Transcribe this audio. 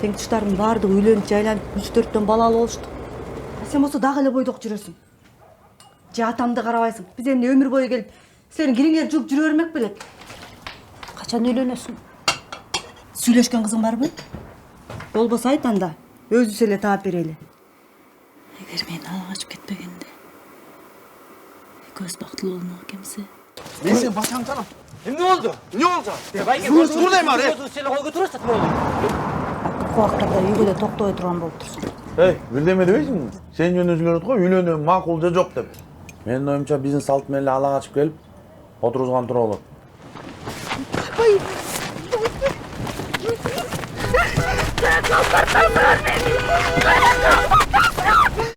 Теңтиштардын баардыгы үйлөнүп жайланып 3-4төн бала алып болушту. Сен болсо дагы эле бойдок жүрөсүң. Же атамды карабайсың. Биз эмне өмүр бою келип силердин кириңерди жууп жүрө бермек белек. Качан үйлөнөсүң? Сүйлөшкөн кызың барбы? Болбосо айт анда. Өзүбүз эле таап берели. Эгер мен ала качып кетпегенде экөөбүз бактылуу болмок экенбиз. Мен сен башаңтанам. Эмне болду? Не болду? Байке, Турдай мар. сени койго турасат болду. Акыркы убактарда үйгө да токтобой турган болуп турсуң. Бирдеме дебейсиңби? Сен жөнү сүйлөп го, үйлөнөм, макул же жок деп. Менин оюмча биздин салт менен эле ала качып келип, отурузган тура болот. Sen kalkarsan beni.